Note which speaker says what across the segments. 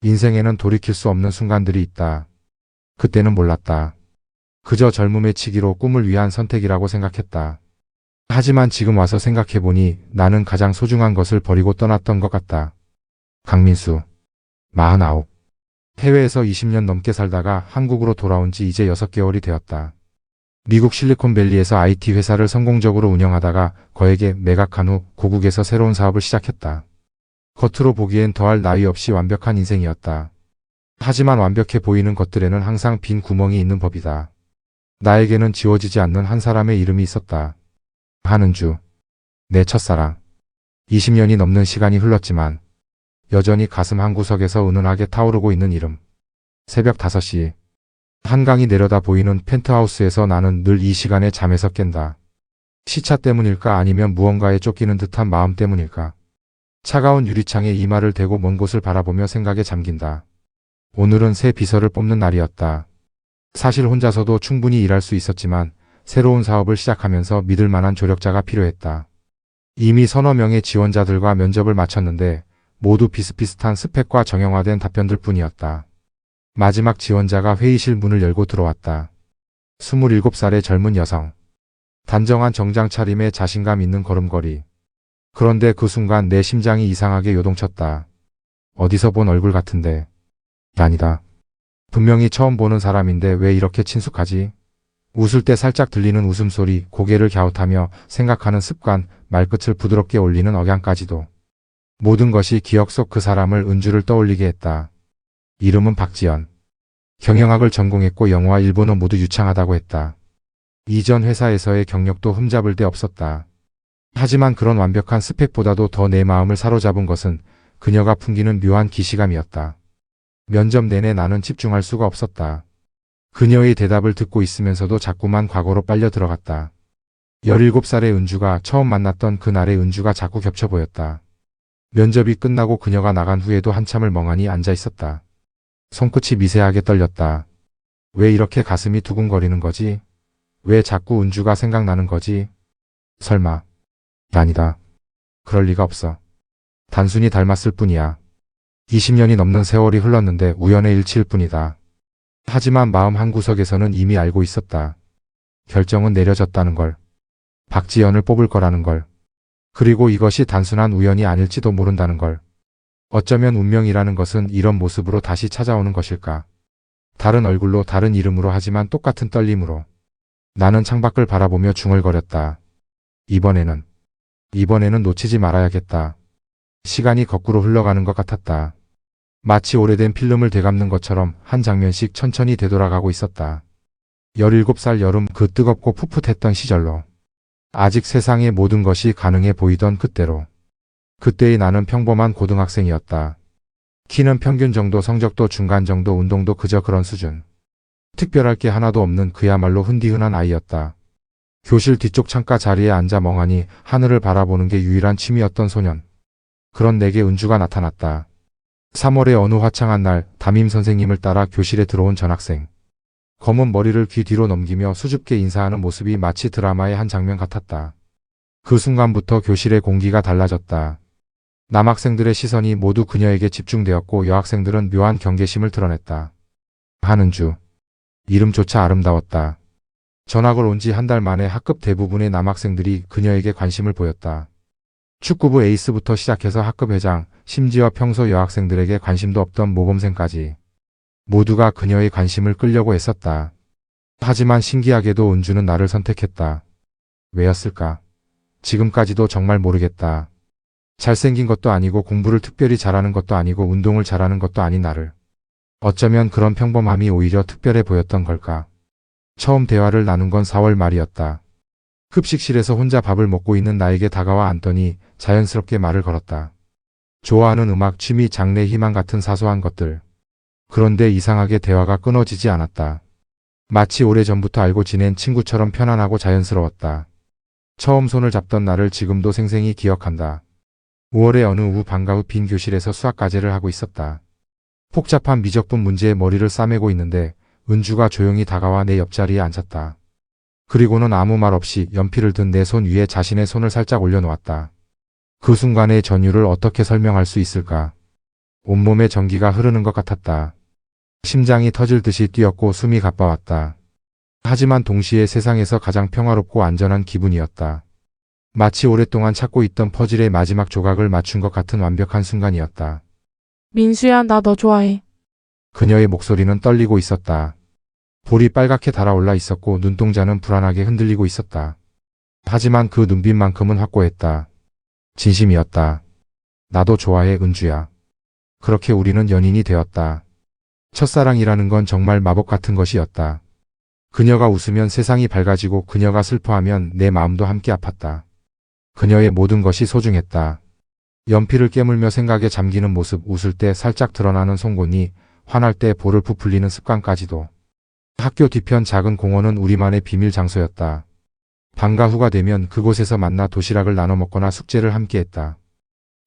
Speaker 1: 인생에는 돌이킬 수 없는 순간들이 있다. 그때는 몰랐다. 그저 젊음의 치기로 꿈을 위한 선택이라고 생각했다. 하지만 지금 와서 생각해보니 나는 가장 소중한 것을 버리고 떠났던 것 같다. 강민수, 49. 해외에서 20년 넘게 살다가 한국으로 돌아온 지 이제 6개월이 되었다. 미국 실리콘밸리에서 IT 회사를 성공적으로 운영하다가 거액에 매각한 후 고국에서 새로운 사업을 시작했다. 겉으로 보기엔 더할 나위 없이 완벽한 인생이었다. 하지만 완벽해 보이는 것들에는 항상 빈 구멍이 있는 법이다. 나에게는 지워지지 않는 한 사람의 이름이 있었다. 한은주, 내 첫사랑. 20년이 넘는 시간이 흘렀지만 여전히 가슴 한구석에서 은은하게 타오르고 있는 이름. 새벽 5시. 한강이 내려다 보이는 펜트하우스에서 나는 늘 이 시간에 잠에서 깬다. 시차 때문일까 아니면 무언가에 쫓기는 듯한 마음 때문일까. 차가운 유리창에 이마를 대고 먼 곳을 바라보며 생각에 잠긴다. 오늘은 새 비서를 뽑는 날이었다. 사실 혼자서도 충분히 일할 수 있었지만 새로운 사업을 시작하면서 믿을 만한 조력자가 필요했다. 이미 서너 명의 지원자들과 면접을 마쳤는데 모두 비슷비슷한 스펙과 정형화된 답변들 뿐이었다. 마지막 지원자가 회의실 문을 열고 들어왔다. 27살의 젊은 여성. 단정한 정장 차림에 자신감 있는 걸음걸이. 그런데 그 순간 내 심장이 이상하게 요동쳤다. 어디서 본 얼굴 같은데. 아니다. 분명히 처음 보는 사람인데 왜 이렇게 친숙하지? 웃을 때 살짝 들리는 웃음소리, 고개를 갸웃하며 생각하는 습관, 말끝을 부드럽게 올리는 억양까지도. 모든 것이 기억 속 그 사람을 은주를 떠올리게 했다. 이름은 박지연. 경영학을 전공했고 영어와 일본어 모두 유창하다고 했다. 이전 회사에서의 경력도 흠잡을 데 없었다. 하지만 그런 완벽한 스펙보다도 더 내 마음을 사로잡은 것은 그녀가 풍기는 묘한 기시감이었다. 면접 내내 나는 집중할 수가 없었다. 그녀의 대답을 듣고 있으면서도 자꾸만 과거로 빨려 들어갔다. 17살의 은주가 처음 만났던 그날의 은주가 자꾸 겹쳐 보였다. 면접이 끝나고 그녀가 나간 후에도 한참을 멍하니 앉아 있었다. 손끝이 미세하게 떨렸다. 왜 이렇게 가슴이 두근거리는 거지? 왜 자꾸 은주가 생각나는 거지? 설마. 아니다. 그럴 리가 없어. 단순히 닮았을 뿐이야. 20년이 넘는 세월이 흘렀는데 우연의 일치일 뿐이다. 하지만 마음 한구석에서는 이미 알고 있었다. 결정은 내려졌다는 걸. 박지연을 뽑을 거라는 걸. 그리고 이것이 단순한 우연이 아닐지도 모른다는 걸. 어쩌면 운명이라는 것은 이런 모습으로 다시 찾아오는 것일까. 다른 얼굴로 다른 이름으로 하지만 똑같은 떨림으로. 나는 창밖을 바라보며 중얼거렸다. 이번에는 놓치지 말아야겠다. 시간이 거꾸로 흘러가는 것 같았다. 마치 오래된 필름을 되감는 것처럼 한 장면씩 천천히 되돌아가고 있었다. 17살 여름 그 뜨겁고 풋풋했던 시절로. 아직 세상의 모든 것이 가능해 보이던 그때로. 그때의 나는 평범한 고등학생이었다. 키는 평균 정도, 성적도 중간 정도, 운동도 그저 그런 수준. 특별할 게 하나도 없는 그야말로 흔디흔한 아이였다. 교실 뒤쪽 창가 자리에 앉아 멍하니 하늘을 바라보는 게 유일한 취미였던 소년. 그런 내게 은주가 나타났다. 3월의 어느 화창한 날 담임 선생님을 따라 교실에 들어온 전학생. 검은 머리를 귀 뒤로 넘기며 수줍게 인사하는 모습이 마치 드라마의 한 장면 같았다. 그 순간부터 교실의 공기가 달라졌다. 남학생들의 시선이 모두 그녀에게 집중되었고 여학생들은 묘한 경계심을 드러냈다. 한은주. 이름조차 아름다웠다. 전학을 온 지 한 달 만에 학급 대부분의 남학생들이 그녀에게 관심을 보였다. 축구부 에이스부터 시작해서 학급 회장, 심지어 평소 여학생들에게 관심도 없던 모범생까지. 모두가 그녀의 관심을 끌려고 애썼다. 하지만 신기하게도 은주는 나를 선택했다. 왜였을까? 지금까지도 정말 모르겠다. 잘생긴 것도 아니고 공부를 특별히 잘하는 것도 아니고 운동을 잘하는 것도 아닌 나를. 어쩌면 그런 평범함이 오히려 특별해 보였던 걸까? 처음 대화를 나눈 건 4월 말이었다. 급식실에서 혼자 밥을 먹고 있는 나에게 다가와 앉더니 자연스럽게 말을 걸었다. 좋아하는 음악, 취미, 장래, 희망 같은 사소한 것들. 그런데 이상하게 대화가 끊어지지 않았다. 마치 오래전부터 알고 지낸 친구처럼 편안하고 자연스러웠다. 처음 손을 잡던 나를 지금도 생생히 기억한다. 5월의 어느 오후 방과 후 빈 교실에서 수학과제를 하고 있었다. 복잡한 미적분 문제에 머리를 싸매고 있는데 은주가 조용히 다가와 내 옆자리에 앉았다. 그리고는 아무 말 없이 연필을 든 내 손 위에 자신의 손을 살짝 올려놓았다. 그 순간의 전율을 어떻게 설명할 수 있을까? 온몸에 전기가 흐르는 것 같았다. 심장이 터질 듯이 뛰었고 숨이 가빠왔다. 하지만 동시에 세상에서 가장 평화롭고 안전한 기분이었다. 마치 오랫동안 찾고 있던 퍼즐의 마지막 조각을 맞춘 것 같은 완벽한 순간이었다.
Speaker 2: 민수야, 나 너 좋아해.
Speaker 1: 그녀의 목소리는 떨리고 있었다. 볼이 빨갛게 달아올라 있었고 눈동자는 불안하게 흔들리고 있었다. 하지만 그 눈빛만큼은 확고했다. 진심이었다. 나도 좋아해, 은주야. 그렇게 우리는 연인이 되었다. 첫사랑이라는 건 정말 마법 같은 것이었다. 그녀가 웃으면 세상이 밝아지고 그녀가 슬퍼하면 내 마음도 함께 아팠다. 그녀의 모든 것이 소중했다. 연필을 깨물며 생각에 잠기는 모습, 웃을 때 살짝 드러나는 송곳니, 화날 때 볼을 부풀리는 습관까지도. 학교 뒤편 작은 공원은 우리만의 비밀 장소였다. 방과 후가 되면 그곳에서 만나 도시락을 나눠 먹거나 숙제를 함께 했다.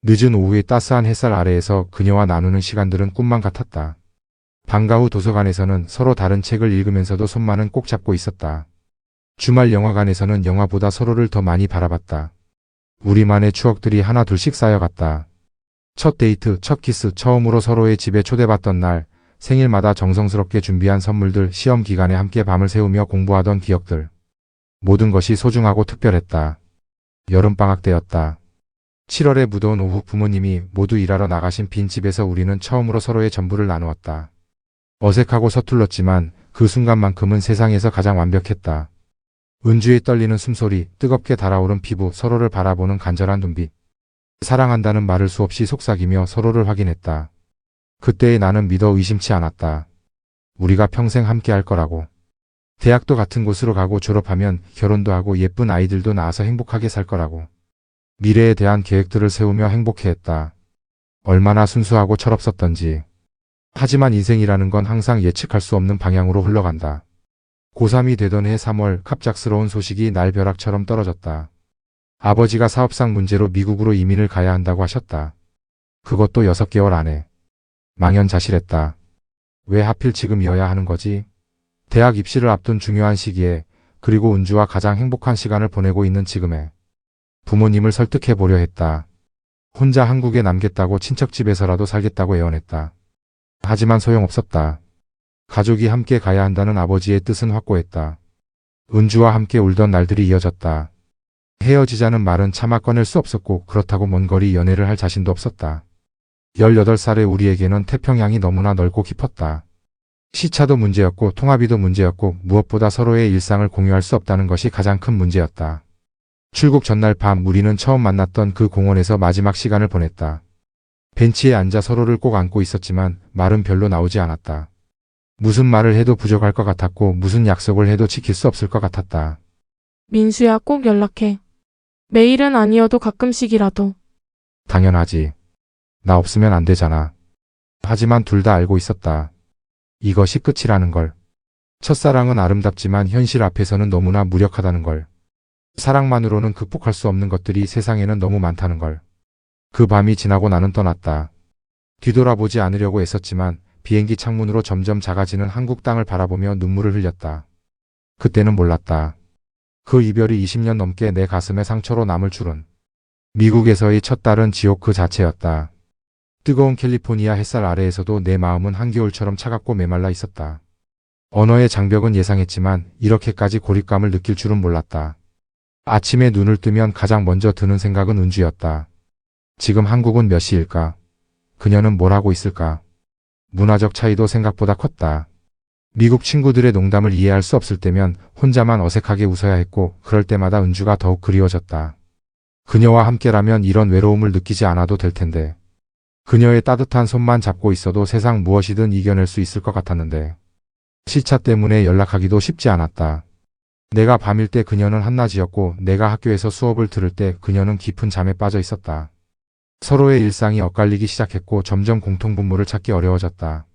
Speaker 1: 늦은 오후의 따스한 햇살 아래에서 그녀와 나누는 시간들은 꿈만 같았다. 방과 후 도서관에서는 서로 다른 책을 읽으면서도 손만은 꼭 잡고 있었다. 주말 영화관에서는 영화보다 서로를 더 많이 바라봤다. 우리만의 추억들이 하나 둘씩 쌓여갔다. 첫 데이트, 첫 키스, 처음으로 서로의 집에 초대받던 날, 생일마다 정성스럽게 준비한 선물들, 시험 기간에 함께 밤을 새우며 공부하던 기억들. 모든 것이 소중하고 특별했다. 여름방학 때였다. 7월의 무더운 오후 부모님이 모두 일하러 나가신 빈 집에서 우리는 처음으로 서로의 전부를 나누었다. 어색하고 서툴렀지만 그 순간만큼은 세상에서 가장 완벽했다. 은주의 떨리는 숨소리, 뜨겁게 달아오른 피부, 서로를 바라보는 간절한 눈빛. 사랑한다는 말을 수없이 속삭이며 서로를 확인했다. 그때의 나는 믿어 의심치 않았다. 우리가 평생 함께 할 거라고. 대학도 같은 곳으로 가고 졸업하면 결혼도 하고 예쁜 아이들도 낳아서 행복하게 살 거라고. 미래에 대한 계획들을 세우며 행복해했다. 얼마나 순수하고 철없었던지. 하지만 인생이라는 건 항상 예측할 수 없는 방향으로 흘러간다. 고3이 되던 해 3월 갑작스러운 소식이 날벼락처럼 떨어졌다. 아버지가 사업상 문제로 미국으로 이민을 가야 한다고 하셨다. 그것도 6개월 안에. 망연자실했다. 왜 하필 지금이어야 하는 거지? 대학 입시를 앞둔 중요한 시기에, 그리고 은주와 가장 행복한 시간을 보내고 있는 지금에. 부모님을 설득해보려 했다. 혼자 한국에 남겠다고 친척집에서라도 살겠다고 애원했다. 하지만 소용없었다. 가족이 함께 가야 한다는 아버지의 뜻은 확고했다. 은주와 함께 울던 날들이 이어졌다. 헤어지자는 말은 차마 꺼낼 수 없었고 그렇다고 먼 거리 연애를 할 자신도 없었다. 18살의 우리에게는 태평양이 너무나 넓고 깊었다. 시차도 문제였고 통화비도 문제였고 무엇보다 서로의 일상을 공유할 수 없다는 것이 가장 큰 문제였다. 출국 전날 밤 우리는 처음 만났던 그 공원에서 마지막 시간을 보냈다. 벤치에 앉아 서로를 꼭 안고 있었지만 말은 별로 나오지 않았다. 무슨 말을 해도 부족할 것 같았고 무슨 약속을 해도 지킬 수 없을 것 같았다.
Speaker 2: 민수야, 꼭 연락해. 매일은 아니어도 가끔씩이라도.
Speaker 1: 당연하지. 나 없으면 안 되잖아. 하지만 둘 다 알고 있었다. 이것이 끝이라는 걸. 첫사랑은 아름답지만 현실 앞에서는 너무나 무력하다는 걸. 사랑만으로는 극복할 수 없는 것들이 세상에는 너무 많다는 걸. 그 밤이 지나고 나는 떠났다. 뒤돌아보지 않으려고 애썼지만 비행기 창문으로 점점 작아지는 한국 땅을 바라보며 눈물을 흘렸다. 그때는 몰랐다. 그 이별이 20년 넘게 내 가슴에 상처로 남을 줄은. 미국에서의 첫 달은 지옥 그 자체였다. 뜨거운 캘리포니아 햇살 아래에서도 내 마음은 한겨울처럼 차갑고 메말라 있었다. 언어의 장벽은 예상했지만 이렇게까지 고립감을 느낄 줄은 몰랐다. 아침에 눈을 뜨면 가장 먼저 드는 생각은 은주였다. 지금 한국은 몇 시일까? 그녀는 뭘 하고 있을까? 문화적 차이도 생각보다 컸다. 미국 친구들의 농담을 이해할 수 없을 때면 혼자만 어색하게 웃어야 했고 그럴 때마다 은주가 더욱 그리워졌다. 그녀와 함께라면 이런 외로움을 느끼지 않아도 될 텐데. 그녀의 따뜻한 손만 잡고 있어도 세상 무엇이든 이겨낼 수 있을 것 같았는데. 시차 때문에 연락하기도 쉽지 않았다. 내가 밤일 때 그녀는 한낮이었고 내가 학교에서 수업을 들을 때 그녀는 깊은 잠에 빠져 있었다. 서로의 일상이 엇갈리기 시작했고 점점 공통분모를 찾기 어려워졌다.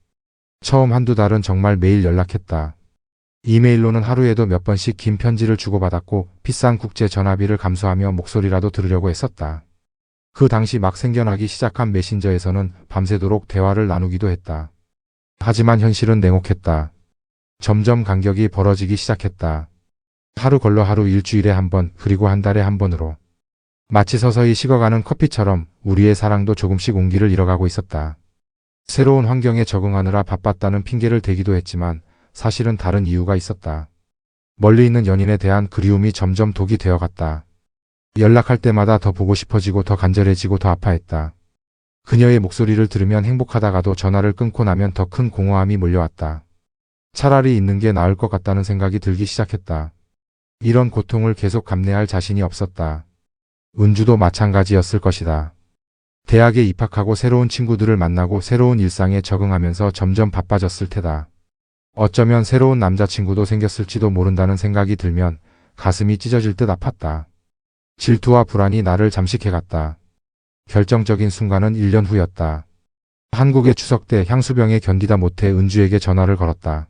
Speaker 1: 처음 한두 달은 정말 매일 연락했다. 이메일로는 하루에도 몇 번씩 긴 편지를 주고받았고 비싼 국제 전화비를 감수하며 목소리라도 들으려고 했었다. 그 당시 막 생겨나기 시작한 메신저에서는 밤새도록 대화를 나누기도 했다. 하지만 현실은 냉혹했다. 점점 간격이 벌어지기 시작했다. 하루 걸러 하루, 일주일에 한 번, 그리고 한 달에 한 번으로. 마치 서서히 식어가는 커피처럼 우리의 사랑도 조금씩 온기를 잃어가고 있었다. 새로운 환경에 적응하느라 바빴다는 핑계를 대기도 했지만 사실은 다른 이유가 있었다. 멀리 있는 연인에 대한 그리움이 점점 독이 되어갔다. 연락할 때마다 더 보고 싶어지고 더 간절해지고 더 아파했다. 그녀의 목소리를 들으면 행복하다가도 전화를 끊고 나면 더 큰 공허함이 몰려왔다. 차라리 있는 게 나을 것 같다는 생각이 들기 시작했다. 이런 고통을 계속 감내할 자신이 없었다. 은주도 마찬가지였을 것이다. 대학에 입학하고 새로운 친구들을 만나고 새로운 일상에 적응하면서 점점 바빠졌을 테다. 어쩌면 새로운 남자친구도 생겼을지도 모른다는 생각이 들면 가슴이 찢어질 듯 아팠다. 질투와 불안이 나를 잠식해갔다. 결정적인 순간은 1년 후였다. 한국의 추석 때 향수병에 견디다 못해 은주에게 전화를 걸었다.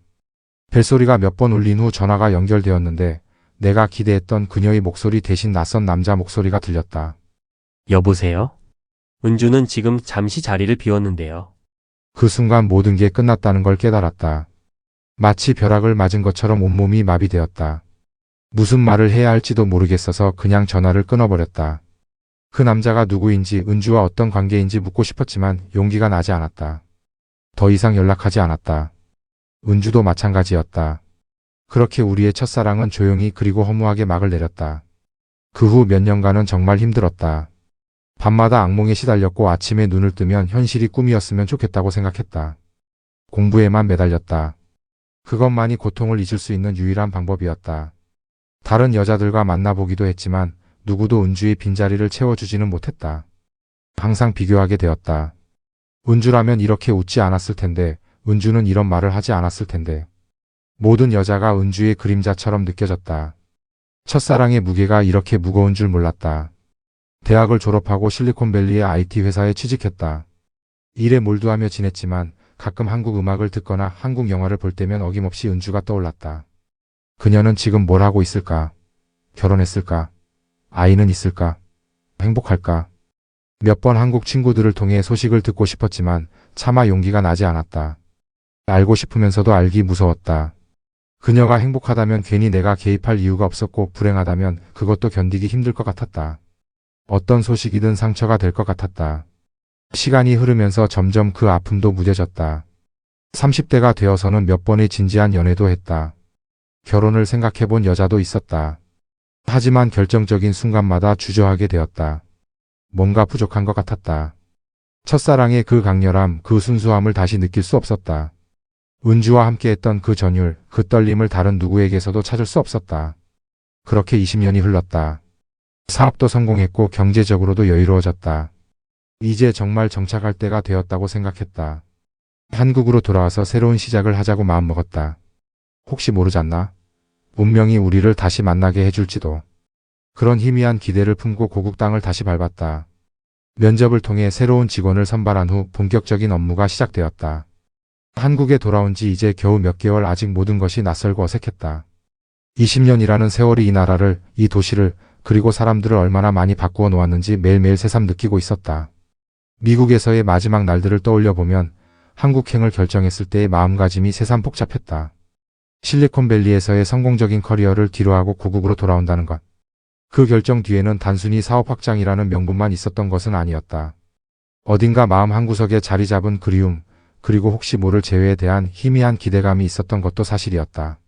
Speaker 1: 벨소리가 몇 번 울린 후 전화가 연결되었는데 내가 기대했던 그녀의 목소리 대신 낯선 남자 목소리가 들렸다.
Speaker 3: 여보세요? 은주는 지금 잠시 자리를 비웠는데요.
Speaker 1: 그 순간 모든 게 끝났다는 걸 깨달았다. 마치 벼락을 맞은 것처럼 온몸이 마비되었다. 무슨 말을 해야 할지도 모르겠어서 그냥 전화를 끊어버렸다. 그 남자가 누구인지 은주와 어떤 관계인지 묻고 싶었지만 용기가 나지 않았다. 더 이상 연락하지 않았다. 은주도 마찬가지였다. 그렇게 우리의 첫사랑은 조용히 그리고 허무하게 막을 내렸다. 그 후 몇 년간은 정말 힘들었다. 밤마다 악몽에 시달렸고 아침에 눈을 뜨면 현실이 꿈이었으면 좋겠다고 생각했다. 공부에만 매달렸다. 그것만이 고통을 잊을 수 있는 유일한 방법이었다. 다른 여자들과 만나보기도 했지만 누구도 은주의 빈자리를 채워주지는 못했다. 항상 비교하게 되었다. 은주라면 이렇게 웃지 않았을 텐데, 은주는 이런 말을 하지 않았을 텐데. 모든 여자가 은주의 그림자처럼 느껴졌다. 첫사랑의 무게가 이렇게 무거운 줄 몰랐다. 대학을 졸업하고 실리콘밸리의 IT 회사에 취직했다. 일에 몰두하며 지냈지만 가끔 한국 음악을 듣거나 한국 영화를 볼 때면 어김없이 은주가 떠올랐다. 그녀는 지금 뭘 하고 있을까? 결혼했을까? 아이는 있을까? 행복할까? 몇 번 한국 친구들을 통해 소식을 듣고 싶었지만 차마 용기가 나지 않았다. 알고 싶으면서도 알기 무서웠다. 그녀가 행복하다면 괜히 내가 개입할 이유가 없었고 불행하다면 그것도 견디기 힘들 것 같았다. 어떤 소식이든 상처가 될 것 같았다. 시간이 흐르면서 점점 그 아픔도 무뎌졌다. 30대가 되어서는 몇 번의 진지한 연애도 했다. 결혼을 생각해본 여자도 있었다. 하지만 결정적인 순간마다 주저하게 되었다. 뭔가 부족한 것 같았다. 첫사랑의 그 강렬함, 그 순수함을 다시 느낄 수 없었다. 은주와 함께했던 그 전율, 그 떨림을 다른 누구에게서도 찾을 수 없었다. 그렇게 20년이 흘렀다. 사업도 성공했고 경제적으로도 여유로워졌다. 이제 정말 정착할 때가 되었다고 생각했다. 한국으로 돌아와서 새로운 시작을 하자고 마음먹었다. 혹시 모르지 않나? 운명이 우리를 다시 만나게 해줄지도. 그런 희미한 기대를 품고 고국 땅을 다시 밟았다. 면접을 통해 새로운 직원을 선발한 후 본격적인 업무가 시작되었다. 한국에 돌아온 지 이제 겨우 몇 개월 아직 모든 것이 낯설고 어색했다. 20년이라는 세월이 이 나라를, 이 도시를, 그리고 사람들을 얼마나 많이 바꾸어 놓았는지 매일매일 새삼 느끼고 있었다. 미국에서의 마지막 날들을 떠올려 보면 한국행을 결정했을 때의 마음가짐이 새삼 복잡했다. 실리콘밸리에서의 성공적인 커리어를 뒤로하고 고국으로 돌아온다는 것. 그 결정 뒤에는 단순히 사업 확장이라는 명분만 있었던 것은 아니었다. 어딘가 마음 한구석에 자리 잡은 그리움, 그리고 혹시 모를 재회에 대한 희미한 기대감이 있었던 것도 사실이었다.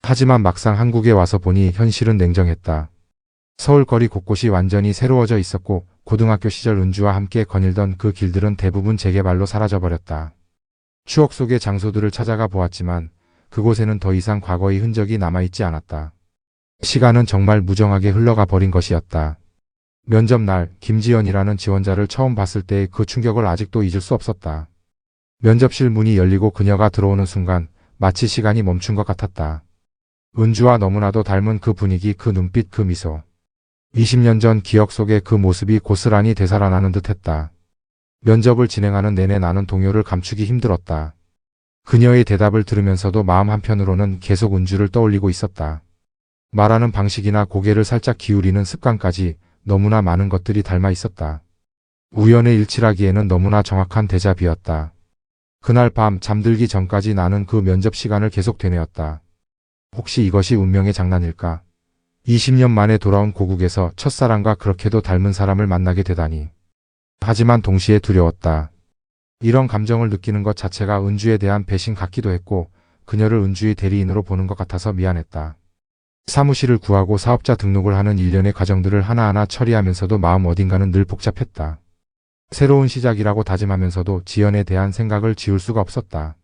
Speaker 1: 하지만 막상 한국에 와서 보니 현실은 냉정했다. 서울 거리 곳곳이 완전히 새로워져 있었고 고등학교 시절 은주와 함께 거닐던 그 길들은 대부분 재개발로 사라져버렸다. 추억 속의 장소들을 찾아가 보았지만 그곳에는 더 이상 과거의 흔적이 남아있지 않았다. 시간은 정말 무정하게 흘러가 버린 것이었다. 면접 날 김지연이라는 지원자를 처음 봤을 때의 그 충격을 아직도 잊을 수 없었다. 면접실 문이 열리고 그녀가 들어오는 순간 마치 시간이 멈춘 것 같았다. 은주와 너무나도 닮은 그 분위기, 그 눈빛, 그 미소. 20년 전 기억 속의 그 모습이 고스란히 되살아나는 듯했다. 면접을 진행하는 내내 나는 동요를 감추기 힘들었다. 그녀의 대답을 들으면서도 마음 한편으로는 계속 은주를 떠올리고 있었다. 말하는 방식이나 고개를 살짝 기울이는 습관까지 너무나 많은 것들이 닮아 있었다. 우연의 일치라기에는 너무나 정확한 대자비였다. 그날 밤 잠들기 전까지 나는 그 면접 시간을 계속 되뇌었다. 혹시 이것이 운명의 장난일까? 20년 만에 돌아온 고국에서 첫사랑과 그렇게도 닮은 사람을 만나게 되다니. 하지만 동시에 두려웠다. 이런 감정을 느끼는 것 자체가 은주에 대한 배신 같기도 했고 그녀를 은주의 대리인으로 보는 것 같아서 미안했다. 사무실을 구하고 사업자 등록을 하는 일련의 과정들을 하나하나 처리하면서도 마음 어딘가는 늘 복잡했다. 새로운 시작이라고 다짐하면서도 지연에 대한 생각을 지울 수가 없었다.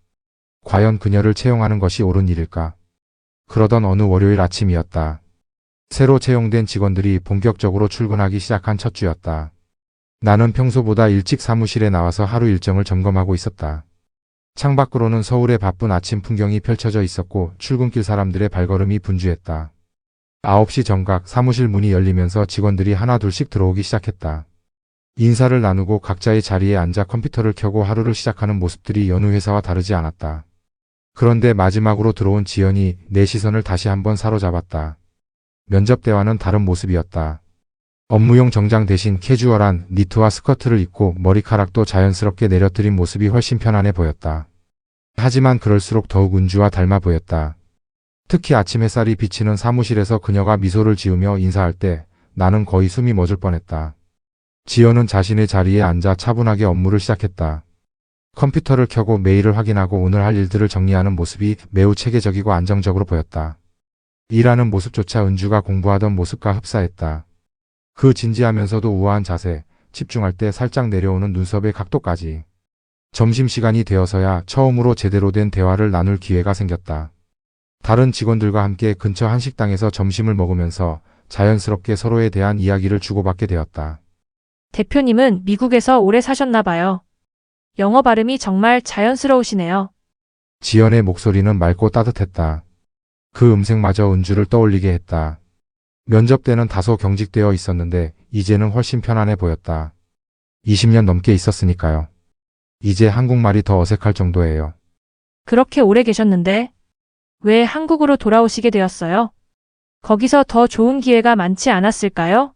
Speaker 1: 과연 그녀를 채용하는 것이 옳은 일일까? 그러던 어느 월요일 아침이었다. 새로 채용된 직원들이 본격적으로 출근하기 시작한 첫 주였다. 나는 평소보다 일찍 사무실에 나와서 하루 일정을 점검하고 있었다. 창밖으로는 서울의 바쁜 아침 풍경이 펼쳐져 있었고 출근길 사람들의 발걸음이 분주했다. 9시 정각 사무실 문이 열리면서 직원들이 하나둘씩 들어오기 시작했다. 인사를 나누고 각자의 자리에 앉아 컴퓨터를 켜고 하루를 시작하는 모습들이 여느 회사와 다르지 않았다. 그런데 마지막으로 들어온 지연이 내 시선을 다시 한번 사로잡았다. 면접 때와는 다른 모습이었다. 업무용 정장 대신 캐주얼한 니트와 스커트를 입고 머리카락도 자연스럽게 내려뜨린 모습이 훨씬 편안해 보였다. 하지만 그럴수록 더욱 은주와 닮아 보였다. 특히 아침 햇살이 비치는 사무실에서 그녀가 미소를 지으며 인사할 때 나는 거의 숨이 멎을 뻔했다. 지연은 자신의 자리에 앉아 차분하게 업무를 시작했다. 컴퓨터를 켜고 메일을 확인하고 오늘 할 일들을 정리하는 모습이 매우 체계적이고 안정적으로 보였다. 일하는 모습조차 은주가 공부하던 모습과 흡사했다. 그 진지하면서도 우아한 자세, 집중할 때 살짝 내려오는 눈썹의 각도까지. 점심시간이 되어서야 처음으로 제대로 된 대화를 나눌 기회가 생겼다. 다른 직원들과 함께 근처 한식당에서 점심을 먹으면서 자연스럽게 서로에 대한 이야기를 주고받게 되었다.
Speaker 4: 대표님은 미국에서 오래 사셨나 봐요. 영어 발음이 정말 자연스러우시네요.
Speaker 1: 지연의 목소리는 맑고 따뜻했다. 그 음색마저 은주를 떠올리게 했다. 면접 때는 다소 경직되어 있었는데 이제는 훨씬 편안해 보였다. 20년 넘게 있었으니까요. 이제 한국말이 더 어색할 정도예요.
Speaker 4: 그렇게 오래 계셨는데 왜 한국으로 돌아오시게 되었어요? 거기서 더 좋은 기회가 많지 않았을까요?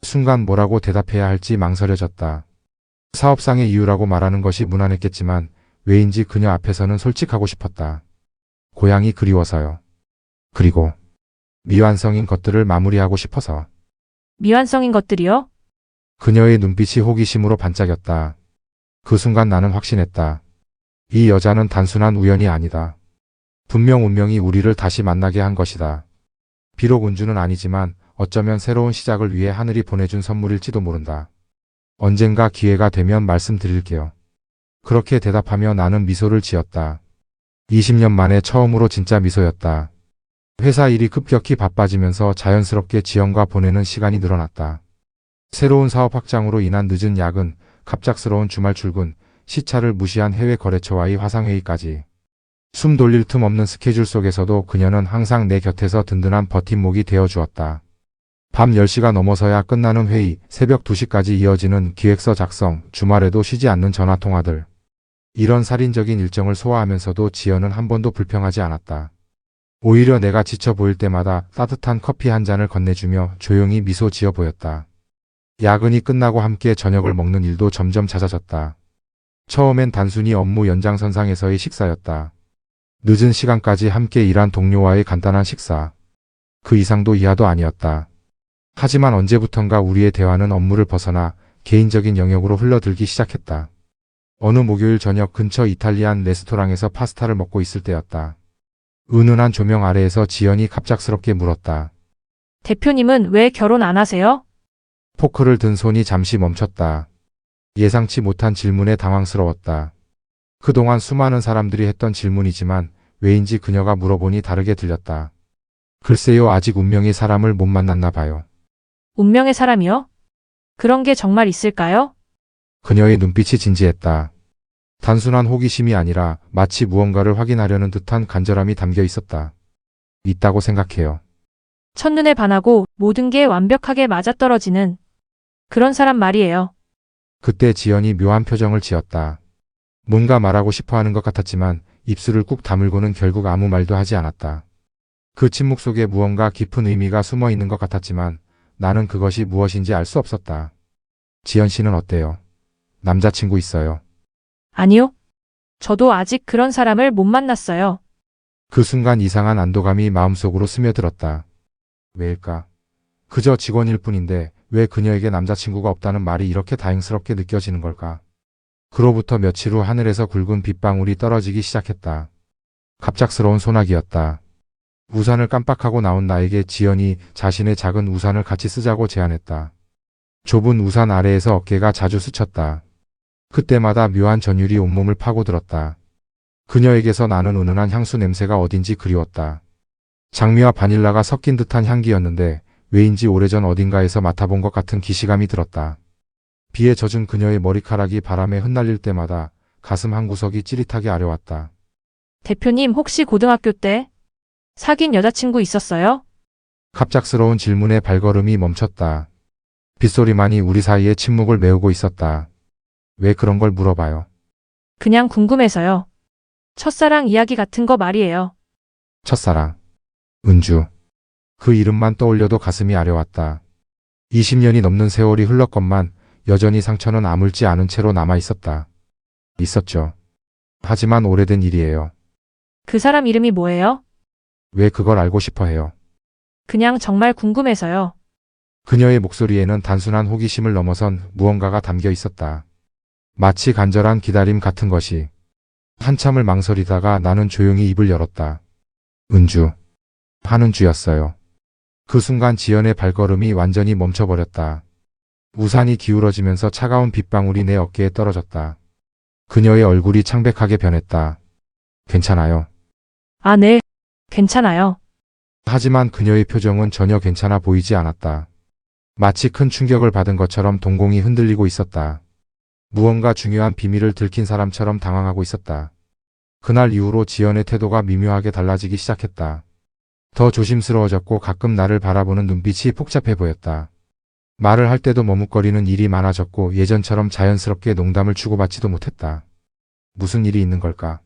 Speaker 1: 순간 뭐라고 대답해야 할지 망설여졌다. 사업상의 이유라고 말하는 것이 무난했겠지만 왜인지 그녀 앞에서는 솔직하고 싶었다. 고향이 그리워서요. 그리고 미완성인 것들을 마무리하고 싶어서.
Speaker 4: 미완성인 것들이요?
Speaker 1: 그녀의 눈빛이 호기심으로 반짝였다. 그 순간 나는 확신했다. 이 여자는 단순한 우연이 아니다. 분명 운명이 우리를 다시 만나게 한 것이다. 비록 은주는 아니지만 어쩌면 새로운 시작을 위해 하늘이 보내준 선물일지도 모른다. 언젠가 기회가 되면 말씀드릴게요. 그렇게 대답하며 나는 미소를 지었다. 20년 만에 처음으로 진짜 미소였다. 회사 일이 급격히 바빠지면서 자연스럽게 지연과 보내는 시간이 늘어났다. 새로운 사업 확장으로 인한 늦은 야근, 갑작스러운 주말 출근, 시차를 무시한 해외 거래처와의 화상회의까지. 숨 돌릴 틈 없는 스케줄 속에서도 그녀는 항상 내 곁에서 든든한 버팀목이 되어주었다. 밤 10시가 넘어서야 끝나는 회의, 새벽 2시까지 이어지는 기획서 작성, 주말에도 쉬지 않는 전화통화들. 이런 살인적인 일정을 소화하면서도 지연은 한 번도 불평하지 않았다. 오히려 내가 지쳐 보일 때마다 따뜻한 커피 한 잔을 건네주며 조용히 미소 지어 보였다. 야근이 끝나고 함께 저녁을 먹는 일도 점점 잦아졌다. 처음엔 단순히 업무 연장선상에서의 식사였다. 늦은 시간까지 함께 일한 동료와의 간단한 식사. 그 이상도 이하도 아니었다. 하지만 언제부턴가 우리의 대화는 업무를 벗어나 개인적인 영역으로 흘러들기 시작했다. 어느 목요일 저녁 근처 이탈리안 레스토랑에서 파스타를 먹고 있을 때였다. 은은한 조명 아래에서 지연이 갑작스럽게 물었다.
Speaker 4: 대표님은 왜 결혼 안 하세요?
Speaker 1: 포크를 든 손이 잠시 멈췄다. 예상치 못한 질문에 당황스러웠다. 그동안 수많은 사람들이 했던 질문이지만 왜인지 그녀가 물어보니 다르게 들렸다. 글쎄요, 아직 운명의 사람을 못 만났나 봐요.
Speaker 4: 운명의 사람이요? 그런 게 정말 있을까요?
Speaker 1: 그녀의 눈빛이 진지했다. 단순한 호기심이 아니라 마치 무언가를 확인하려는 듯한 간절함이 담겨 있었다. 있다고 생각해요.
Speaker 4: 첫눈에 반하고 모든 게 완벽하게 맞아떨어지는 그런 사람 말이에요.
Speaker 1: 그때 지연이 묘한 표정을 지었다. 뭔가 말하고 싶어 하는 것 같았지만 입술을 꾹 다물고는 결국 아무 말도 하지 않았다. 그 침묵 속에 무언가 깊은 의미가 숨어 있는 것 같았지만 나는 그것이 무엇인지 알 수 없었다. 지연 씨는 어때요? 남자친구 있어요?
Speaker 4: 아니요. 저도 아직 그런 사람을 못 만났어요.
Speaker 1: 그 순간 이상한 안도감이 마음속으로 스며들었다. 왜일까? 그저 직원일 뿐인데 왜 그녀에게 남자친구가 없다는 말이 이렇게 다행스럽게 느껴지는 걸까? 그로부터 며칠 후 하늘에서 굵은 빗방울이 떨어지기 시작했다. 갑작스러운 소나기였다. 우산을 깜빡하고 나온 나에게 지연이 자신의 작은 우산을 같이 쓰자고 제안했다. 좁은 우산 아래에서 어깨가 자주 스쳤다. 그때마다 묘한 전율이 온몸을 파고들었다. 그녀에게서 나는 은은한 향수 냄새가 어딘지 그리웠다. 장미와 바닐라가 섞인 듯한 향기였는데 왜인지 오래전 어딘가에서 맡아본 것 같은 기시감이 들었다. 비에 젖은 그녀의 머리카락이 바람에 흩날릴 때마다 가슴 한구석이 찌릿하게 아려왔다.
Speaker 4: 대표님 혹시 고등학교 때 사귄 여자친구 있었어요?
Speaker 1: 갑작스러운 질문에 발걸음이 멈췄다. 빗소리만이 우리 사이의 침묵을 메우고 있었다. 왜 그런 걸 물어봐요?
Speaker 4: 그냥 궁금해서요. 첫사랑 이야기 같은 거 말이에요.
Speaker 1: 첫사랑. 은주. 그 이름만 떠올려도 가슴이 아려왔다. 20년이 넘는 세월이 흘렀건만 여전히 상처는 아물지 않은 채로 남아 있었다. 있었죠. 하지만 오래된 일이에요.
Speaker 4: 그 사람 이름이 뭐예요?
Speaker 1: 왜 그걸 알고 싶어 해요?
Speaker 4: 그냥 정말 궁금해서요.
Speaker 1: 그녀의 목소리에는 단순한 호기심을 넘어선 무언가가 담겨 있었다. 마치 간절한 기다림 같은 것이. 한참을 망설이다가 나는 조용히 입을 열었다. 은주. 한은주였어요. 그 순간 지연의 발걸음이 완전히 멈춰버렸다. 우산이 기울어지면서 차가운 빗방울이 내 어깨에 떨어졌다. 그녀의 얼굴이 창백하게 변했다. 괜찮아요.
Speaker 4: 아, 네. 괜찮아요.
Speaker 1: 하지만 그녀의 표정은 전혀 괜찮아 보이지 않았다. 마치 큰 충격을 받은 것처럼 동공이 흔들리고 있었다. 무언가 중요한 비밀을 들킨 사람처럼 당황하고 있었다. 그날 이후로 지연의 태도가 미묘하게 달라지기 시작했다. 더 조심스러워졌고 가끔 나를 바라보는 눈빛이 복잡해 보였다. 말을 할 때도 머뭇거리는 일이 많아졌고 예전처럼 자연스럽게 농담을 주고받지도 못했다. 무슨 일이 있는 걸까?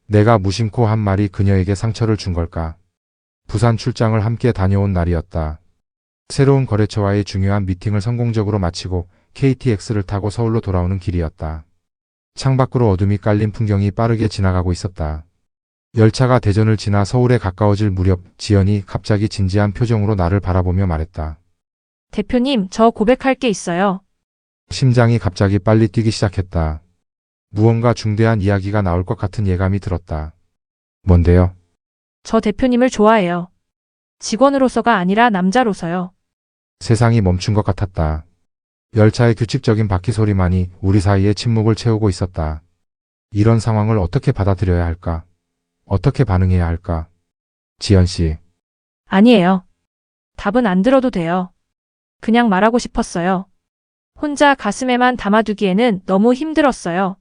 Speaker 1: 내가 무심코 한 말이 그녀에게 상처를 준 걸까? 부산 출장을 함께 다녀온 날이었다. 새로운 거래처와의 중요한 미팅을 성공적으로 마치고 KTX를 타고 서울로 돌아오는 길이었다. 창밖으로 어둠이 깔린 풍경이 빠르게 지나가고 있었다. 열차가 대전을 지나 서울에 가까워질 무렵 지연이 갑자기 진지한 표정으로 나를 바라보며 말했다.
Speaker 4: 대표님, 저 고백할 게 있어요.
Speaker 1: 심장이 갑자기 빨리 뛰기 시작했다. 무언가 중대한 이야기가 나올 것 같은 예감이 들었다. 뭔데요?
Speaker 4: 저 대표님을 좋아해요. 직원으로서가 아니라 남자로서요.
Speaker 1: 세상이 멈춘 것 같았다. 열차의 규칙적인 바퀴 소리만이 우리 사이의 침묵을 채우고 있었다. 이런 상황을 어떻게 받아들여야 할까? 어떻게 반응해야 할까? 지연 씨.
Speaker 4: 아니에요. 답은 안 들어도 돼요. 그냥 말하고 싶었어요. 혼자 가슴에만 담아두기에는 너무 힘들었어요.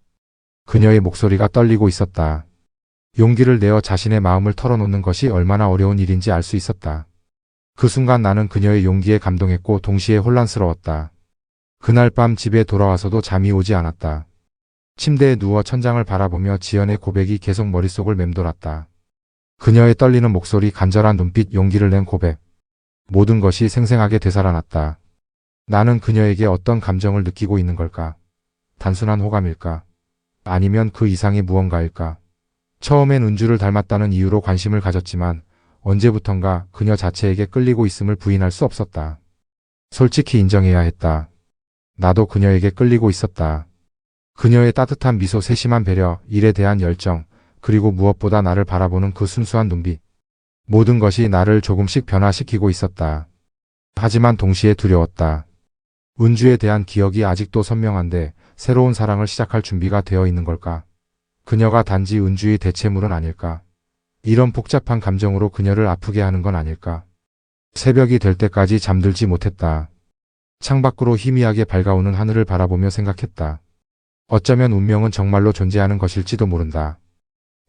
Speaker 1: 그녀의 목소리가 떨리고 있었다. 용기를 내어 자신의 마음을 털어놓는 것이 얼마나 어려운 일인지 알 수 있었다. 그 순간 나는 그녀의 용기에 감동했고 동시에 혼란스러웠다. 그날 밤 집에 돌아와서도 잠이 오지 않았다. 침대에 누워 천장을 바라보며 지연의 고백이 계속 머릿속을 맴돌았다. 그녀의 떨리는 목소리, 간절한 눈빛, 용기를 낸 고백. 모든 것이 생생하게 되살아났다. 나는 그녀에게 어떤 감정을 느끼고 있는 걸까? 단순한 호감일까? 아니면 그 이상의 무언가일까? 처음엔 은주를 닮았다는 이유로 관심을 가졌지만 언제부턴가 그녀 자체에게 끌리고 있음을 부인할 수 없었다. 솔직히 인정해야 했다. 나도 그녀에게 끌리고 있었다. 그녀의 따뜻한 미소, 세심한 배려, 일에 대한 열정, 그리고 무엇보다 나를 바라보는 그 순수한 눈빛. 모든 것이 나를 조금씩 변화시키고 있었다. 하지만 동시에 두려웠다. 은주에 대한 기억이 아직도 선명한데 새로운 사랑을 시작할 준비가 되어 있는 걸까? 그녀가 단지 은주의 대체물은 아닐까? 이런 복잡한 감정으로 그녀를 아프게 하는 건 아닐까? 새벽이 될 때까지 잠들지 못했다. 창밖으로 희미하게 밝아오는 하늘을 바라보며 생각했다. 어쩌면 운명은 정말로 존재하는 것일지도 모른다.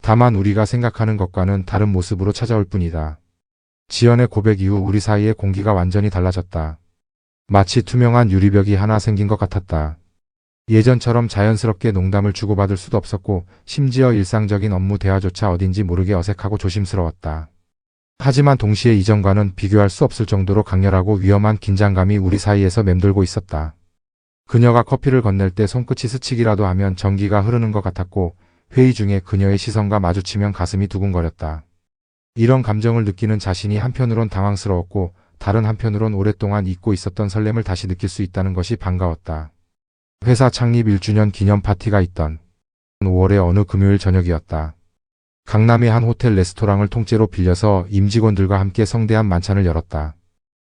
Speaker 1: 다만 우리가 생각하는 것과는 다른 모습으로 찾아올 뿐이다. 지연의 고백 이후 우리 사이의 공기가 완전히 달라졌다. 마치 투명한 유리벽이 하나 생긴 것 같았다. 예전처럼 자연스럽게 농담을 주고받을 수도 없었고 심지어 일상적인 업무 대화조차 어딘지 모르게 어색하고 조심스러웠다. 하지만 동시에 이전과는 비교할 수 없을 정도로 강렬하고 위험한 긴장감이 우리 사이에서 맴돌고 있었다. 그녀가 커피를 건넬 때 손끝이 스치기라도 하면 전기가 흐르는 것 같았고 회의 중에 그녀의 시선과 마주치면 가슴이 두근거렸다. 이런 감정을 느끼는 자신이 한편으론 당황스러웠고 다른 한편으론 오랫동안 잊고 있었던 설렘을 다시 느낄 수 있다는 것이 반가웠다. 회사 창립 1주년 기념 파티가 있던 5월의 어느 금요일 저녁이었다. 강남의 한 호텔 레스토랑을 통째로 빌려서 임직원들과 함께 성대한 만찬을 열었다.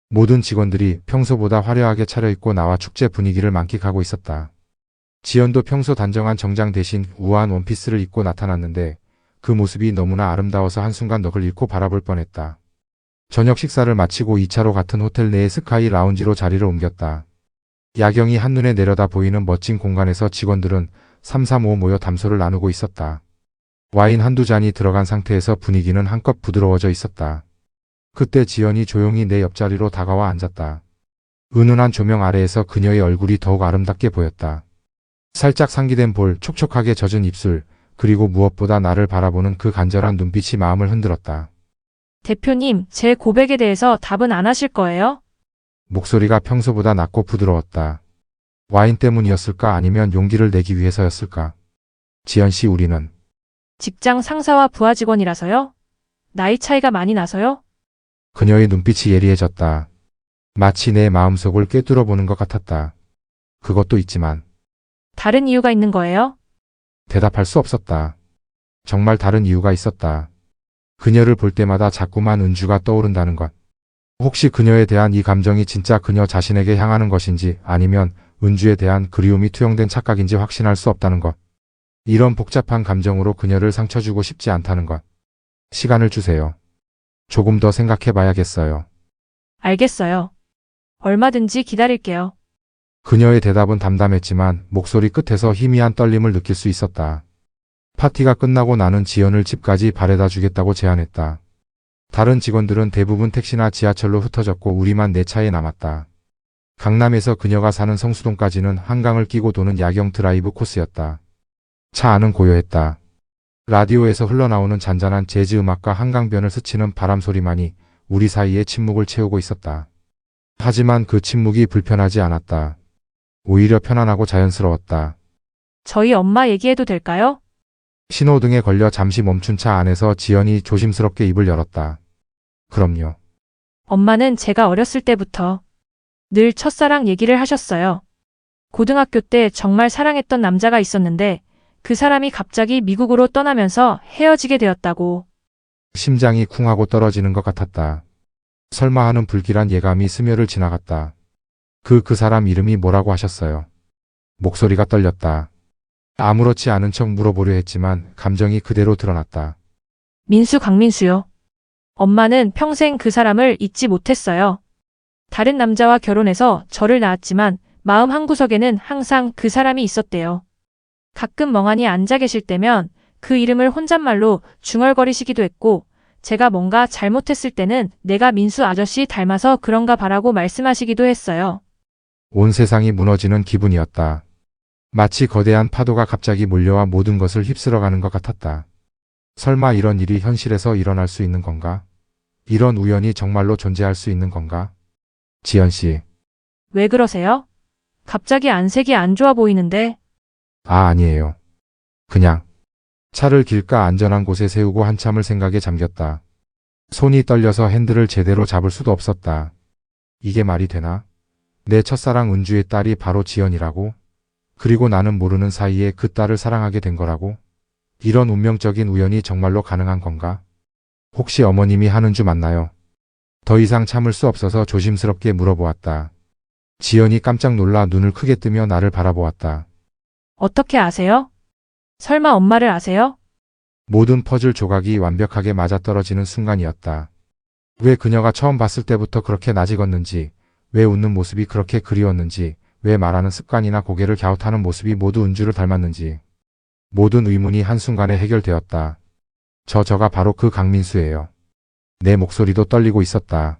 Speaker 1: 모든 직원들이 평소보다 화려하게 차려입고 나와 축제 분위기를 만끽하고 있었다. 지연도 평소 단정한 정장 대신 우아한 원피스를 입고 나타났는데 그 모습이 너무나 아름다워서 한순간 넋을 잃고 바라볼 뻔했다. 저녁 식사를 마치고 2차로 같은 호텔 내의 스카이 라운지로 자리를 옮겼다. 야경이 한눈에 내려다 보이는 멋진 공간에서 직원들은 335 모여 담소를 나누고 있었다. 와인 한두 잔이 들어간 상태에서 분위기는 한껏 부드러워져 있었다. 그때 지연이 조용히 내 옆자리로 다가와 앉았다. 은은한 조명 아래에서 그녀의 얼굴이 더욱 아름답게 보였다. 살짝 상기된 볼, 촉촉하게 젖은 입술, 그리고 무엇보다 나를 바라보는 그 간절한 눈빛이 마음을 흔들었다.
Speaker 4: 대표님, 제 고백에 대해서 답은 안 하실 거예요?
Speaker 1: 목소리가 평소보다 낮고 부드러웠다. 와인 때문이었을까 아니면 용기를 내기 위해서였을까? 지연 씨, 우리는
Speaker 4: 직장 상사와 부하 직원이라서요? 나이 차이가 많이 나서요?
Speaker 1: 그녀의 눈빛이 예리해졌다. 마치 내 마음속을 꿰뚫어 보는 것 같았다. 그것도 있지만
Speaker 4: 다른 이유가 있는 거예요?
Speaker 1: 대답할 수 없었다. 정말 다른 이유가 있었다. 그녀를 볼 때마다 자꾸만 은주가 떠오른다는 것. 혹시 그녀에 대한 이 감정이 진짜 그녀 자신에게 향하는 것인지 아니면 은주에 대한 그리움이 투영된 착각인지 확신할 수 없다는 것. 이런 복잡한 감정으로 그녀를 상처 주고 싶지 않다는 것. 시간을 주세요. 조금 더 생각해 봐야겠어요.
Speaker 4: 알겠어요. 얼마든지 기다릴게요.
Speaker 1: 그녀의 대답은 담담했지만 목소리 끝에서 희미한 떨림을 느낄 수 있었다. 파티가 끝나고 나는 지연을 집까지 바래다 주겠다고 제안했다. 다른 직원들은 대부분 택시나 지하철로 흩어졌고 우리만 내 차에 남았다. 강남에서 그녀가 사는 성수동까지는 한강을 끼고 도는 야경 드라이브 코스였다. 차 안은 고요했다. 라디오에서 흘러나오는 잔잔한 재즈 음악과 한강변을 스치는 바람 소리만이 우리 사이의 침묵을 채우고 있었다. 하지만 그 침묵이 불편하지 않았다. 오히려 편안하고 자연스러웠다.
Speaker 4: 저희 엄마 얘기해도 될까요?
Speaker 1: 신호등에 걸려 잠시 멈춘 차 안에서 지연이 조심스럽게 입을 열었다. 그럼요.
Speaker 4: 엄마는 제가 어렸을 때부터 늘 첫사랑 얘기를 하셨어요. 고등학교 때 정말 사랑했던 남자가 있었는데 그 사람이 갑자기 미국으로 떠나면서 헤어지게 되었다고.
Speaker 1: 심장이 쿵하고 떨어지는 것 같았다. 설마 하는 불길한 예감이 스며를 지나갔다. 그 사람 이름이 뭐라고 하셨어요? 목소리가 떨렸다. 아무렇지 않은 척 물어보려 했지만 감정이 그대로 드러났다.
Speaker 4: 민수 강민수요. 엄마는 평생 그 사람을 잊지 못했어요. 다른 남자와 결혼해서 저를 낳았지만 마음 한구석에는 항상 그 사람이 있었대요. 가끔 멍하니 앉아 계실 때면 그 이름을 혼잣말로 중얼거리시기도 했고 제가 뭔가 잘못했을 때는 내가 민수 아저씨 닮아서 그런가 봐라고 말씀하시기도 했어요.
Speaker 1: 온 세상이 무너지는 기분이었다. 마치 거대한 파도가 갑자기 몰려와 모든 것을 휩쓸어가는 것 같았다. 설마 이런 일이 현실에서 일어날 수 있는 건가? 이런 우연이 정말로 존재할 수 있는 건가? 지연 씨.
Speaker 4: 왜 그러세요? 갑자기 안색이 안 좋아 보이는데.
Speaker 1: 아니에요. 그냥 차를 길가 안전한 곳에 세우고 한참을 생각에 잠겼다. 손이 떨려서 핸들을 제대로 잡을 수도 없었다. 이게 말이 되나? 내 첫사랑 은주의 딸이 바로 지연이라고? 그리고 나는 모르는 사이에 그 딸을 사랑하게 된 거라고? 이런 운명적인 우연이 정말로 가능한 건가? 혹시 어머님이 하는 주 맞나요? 더 이상 참을 수 없어서 조심스럽게 물어보았다. 지연이 깜짝 놀라 눈을 크게 뜨며 나를 바라보았다.
Speaker 4: 어떻게 아세요? 설마 엄마를 아세요?
Speaker 1: 모든 퍼즐 조각이 완벽하게 맞아떨어지는 순간이었다. 왜 그녀가 처음 봤을 때부터 그렇게 낯익었는지, 왜 웃는 모습이 그렇게 그리웠는지, 왜 말하는 습관이나 고개를 갸웃하는 모습이 모두 은주를 닮았는지. 모든 의문이 한순간에 해결되었다. 저가 바로 그 강민수예요. 내 목소리도 떨리고 있었다.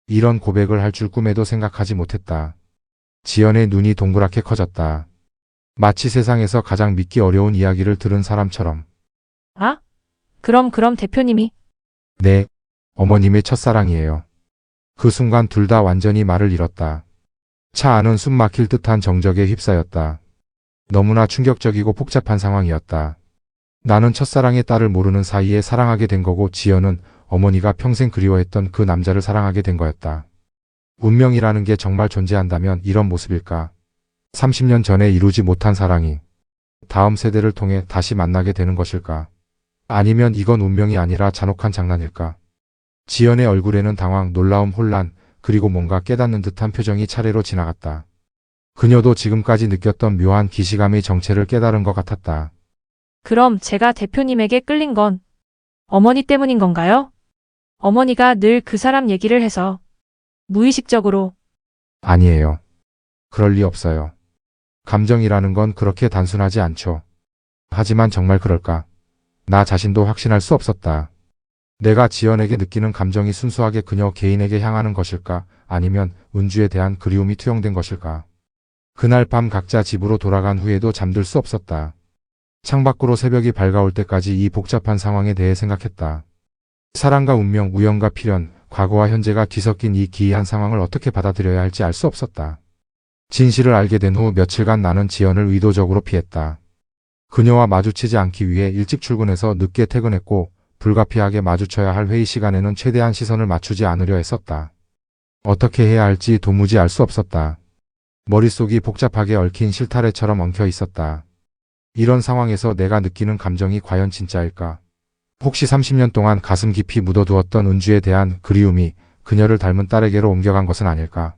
Speaker 1: 이런 고백을 할 줄 꿈에도 생각하지 못했다. 지연의 눈이 동그랗게 커졌다. 마치 세상에서 가장 믿기 어려운 이야기를 들은 사람처럼.
Speaker 4: 아? 그럼 대표님이.
Speaker 1: 네, 어머님의 첫사랑이에요. 그 순간 둘 다 완전히 말을 잃었다. 차 안은 숨 막힐 듯한 정적에 휩싸였다. 너무나 충격적이고 복잡한 상황이었다. 나는 첫사랑의 딸을 모르는 사이에 사랑하게 된 거고 지연은 어머니가 평생 그리워했던 그 남자를 사랑하게 된 거였다. 운명이라는 게 정말 존재한다면 이런 모습일까? 30년 전에 이루지 못한 사랑이 다음 세대를 통해 다시 만나게 되는 것일까? 아니면 이건 운명이 아니라 잔혹한 장난일까? 지연의 얼굴에는 당황, 놀라움, 혼란, 그리고 뭔가 깨닫는 듯한 표정이 차례로 지나갔다. 그녀도 지금까지 느꼈던 묘한 기시감의 정체를 깨달은 것 같았다.
Speaker 4: 그럼 제가 대표님에게 끌린 건 어머니 때문인 건가요? 어머니가 늘 그 사람 얘기를 해서 무의식적으로.
Speaker 1: 아니에요. 그럴 리 없어요. 감정이라는 건 그렇게 단순하지 않죠. 하지만 정말 그럴까? 나 자신도 확신할 수 없었다. 내가 지연에게 느끼는 감정이 순수하게 그녀 개인에게 향하는 것일까? 아니면 은주에 대한 그리움이 투영된 것일까? 그날 밤 각자 집으로 돌아간 후에도 잠들 수 없었다. 창밖으로 새벽이 밝아올 때까지 이 복잡한 상황에 대해 생각했다. 사랑과 운명, 우연과 필연, 과거와 현재가 뒤섞인 이 기이한 상황을 어떻게 받아들여야 할지 알 수 없었다. 진실을 알게 된 후 며칠간 나는 지연을 의도적으로 피했다. 그녀와 마주치지 않기 위해 일찍 출근해서 늦게 퇴근했고 불가피하게 마주쳐야 할 회의 시간에는 최대한 시선을 맞추지 않으려 했었다. 어떻게 해야 할지 도무지 알 수 없었다. 머릿속이 복잡하게 얽힌 실타래처럼 엉켜 있었다. 이런 상황에서 내가 느끼는 감정이 과연 진짜일까? 혹시 30년 동안 가슴 깊이 묻어두었던 은주에 대한 그리움이 그녀를 닮은 딸에게로 옮겨간 것은 아닐까?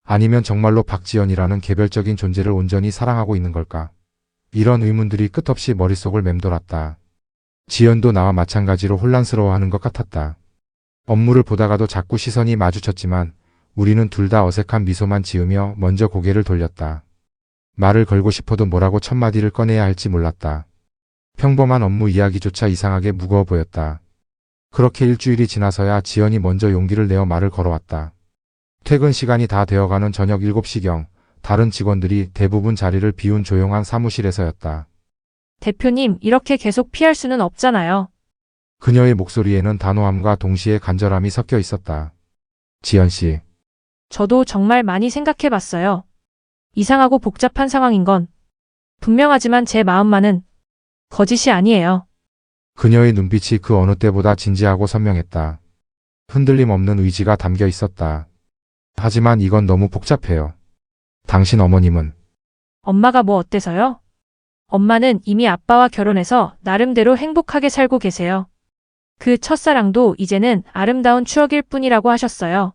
Speaker 1: 아니면 정말로 박지연이라는 개별적인 존재를 온전히 사랑하고 있는 걸까? 이런 의문들이 끝없이 머릿속을 맴돌았다. 지연도 나와 마찬가지로 혼란스러워하는 것 같았다. 업무를 보다가도 자꾸 시선이 마주쳤지만 우리는 둘 다 어색한 미소만 지으며 먼저 고개를 돌렸다. 말을 걸고 싶어도 뭐라고 첫 마디를 꺼내야 할지 몰랐다. 평범한 업무 이야기조차 이상하게 무거워 보였다. 그렇게 일주일이 지나서야 지연이 먼저 용기를 내어 말을 걸어왔다. 퇴근 시간이 다 되어가는 저녁 7시경, 다른 직원들이 대부분 자리를 비운 조용한 사무실에서였다.
Speaker 4: 대표님, 이렇게 계속 피할 수는 없잖아요.
Speaker 1: 그녀의 목소리에는 단호함과 동시에 간절함이 섞여 있었다. 지연 씨,
Speaker 4: 저도 정말 많이 생각해 봤어요. 이상하고 복잡한 상황인 건 분명하지만 제 마음만은 거짓이 아니에요.
Speaker 1: 그녀의 눈빛이 그 어느 때보다 진지하고 선명했다. 흔들림 없는 의지가 담겨 있었다. 하지만 이건 너무 복잡해요. 당신 어머님은
Speaker 4: 엄마가 뭐 어때서요? 엄마는 이미 아빠와 결혼해서 나름대로 행복하게 살고 계세요. 그 첫사랑도 이제는 아름다운 추억일 뿐이라고 하셨어요.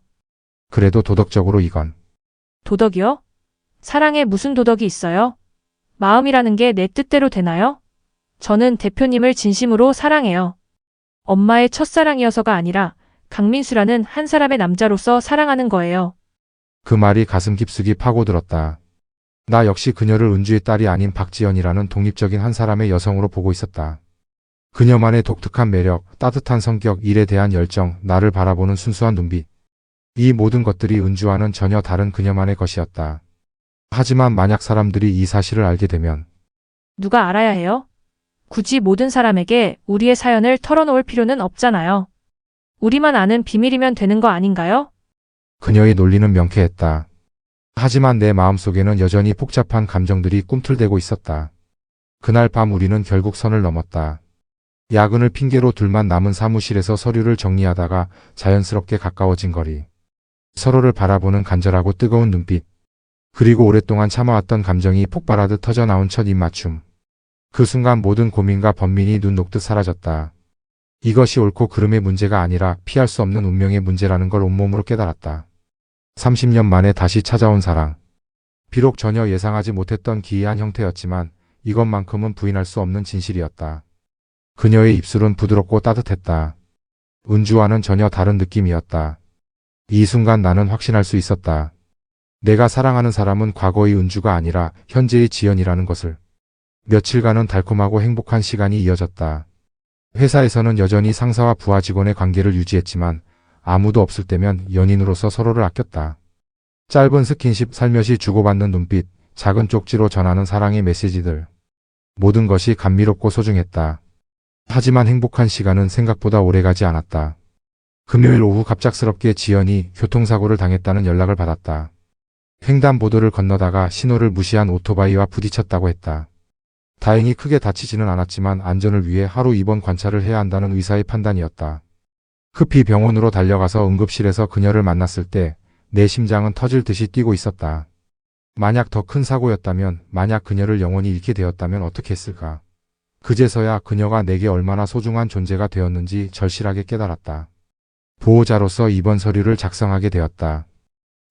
Speaker 1: 그래도 도덕적으로 이건
Speaker 4: 도덕이요? 사랑에 무슨 도덕이 있어요? 마음이라는 게 내 뜻대로 되나요? 저는 대표님을 진심으로 사랑해요. 엄마의 첫사랑이어서가 아니라 강민수라는 한 사람의 남자로서 사랑하는 거예요.
Speaker 1: 그 말이 가슴 깊숙이 파고들었다. 나 역시 그녀를 은주의 딸이 아닌 박지연이라는 독립적인 한 사람의 여성으로 보고 있었다. 그녀만의 독특한 매력, 따뜻한 성격, 일에 대한 열정, 나를 바라보는 순수한 눈빛. 이 모든 것들이 은주와는 전혀 다른 그녀만의 것이었다. 하지만 만약 사람들이 이 사실을 알게 되면
Speaker 4: 누가 알아야 해요? 굳이 모든 사람에게 우리의 사연을 털어놓을 필요는 없잖아요. 우리만 아는 비밀이면 되는 거 아닌가요?
Speaker 1: 그녀의 논리는 명쾌했다. 하지만 내 마음속에는 여전히 복잡한 감정들이 꿈틀대고 있었다. 그날 밤 우리는 결국 선을 넘었다. 야근을 핑계로 둘만 남은 사무실에서 서류를 정리하다가 자연스럽게 가까워진 거리. 서로를 바라보는 간절하고 뜨거운 눈빛. 그리고 오랫동안 참아왔던 감정이 폭발하듯 터져나온 첫 입맞춤. 그 순간 모든 고민과 번민이 눈 녹듯 사라졌다. 이것이 옳고 그름의 문제가 아니라 피할 수 없는 운명의 문제라는 걸 온몸으로 깨달았다. 30년 만에 다시 찾아온 사랑. 비록 전혀 예상하지 못했던 기이한 형태였지만 이것만큼은 부인할 수 없는 진실이었다. 그녀의 입술은 부드럽고 따뜻했다. 은주와는 전혀 다른 느낌이었다. 이 순간 나는 확신할 수 있었다. 내가 사랑하는 사람은 과거의 은주가 아니라 현재의 지연이라는 것을. 며칠간은 달콤하고 행복한 시간이 이어졌다. 회사에서는 여전히 상사와 부하 직원의 관계를 유지했지만 아무도 없을 때면 연인으로서 서로를 아꼈다. 짧은 스킨십, 살며시 주고받는 눈빛, 작은 쪽지로 전하는 사랑의 메시지들. 모든 것이 감미롭고 소중했다. 하지만 행복한 시간은 생각보다 오래가지 않았다. 금요일 오후 갑작스럽게 지연이 교통사고를 당했다는 연락을 받았다. 횡단보도를 건너다가 신호를 무시한 오토바이와 부딪혔다고 했다. 다행히 크게 다치지는 않았지만 안전을 위해 하루 입원 관찰을 해야 한다는 의사의 판단이었다. 급히 병원으로 달려가서 응급실에서 그녀를 만났을 때 내 심장은 터질 듯이 뛰고 있었다. 만약 더 큰 사고였다면, 만약 그녀를 영원히 잃게 되었다면 어떻게 했을까? 그제서야 그녀가 내게 얼마나 소중한 존재가 되었는지 절실하게 깨달았다. 보호자로서 입원 서류를 작성하게 되었다.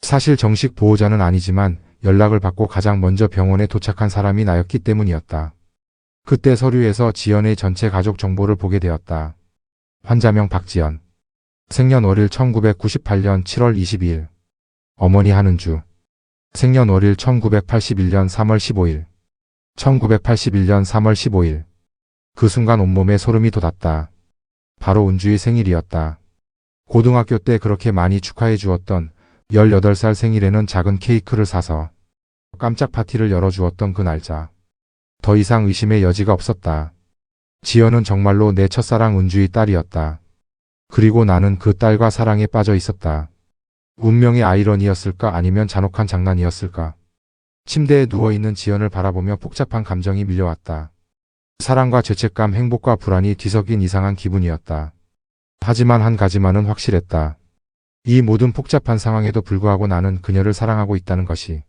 Speaker 1: 사실 정식 보호자는 아니지만 연락을 받고 가장 먼저 병원에 도착한 사람이 나였기 때문이었다. 그때 서류에서 지연의 전체 가족 정보를 보게 되었다. 환자명 박지연. 생년월일 1998년 7월 22일. 어머니 한은주. 생년월일 1981년 3월 15일. 1981년 3월 15일. 그 순간 온몸에 소름이 돋았다. 바로 은주의 생일이었다. 고등학교 때 그렇게 많이 축하해 주었던 18살 생일에는 작은 케이크를 사서 깜짝 파티를 열어주었던 그 날짜. 더 이상 의심의 여지가 없었다. 지연은 정말로 내 첫사랑 은주의 딸이었다. 그리고 나는 그 딸과 사랑에 빠져 있었다. 운명의 아이러니였을까 아니면 잔혹한 장난이었을까? 침대에 누워있는 지연을 바라보며 복잡한 감정이 밀려왔다. 사랑과 죄책감, 행복과 불안이 뒤섞인 이상한 기분이었다. 하지만 한 가지만은 확실했다. 이 모든 복잡한 상황에도 불구하고 나는 그녀를 사랑하고 있다는 것이.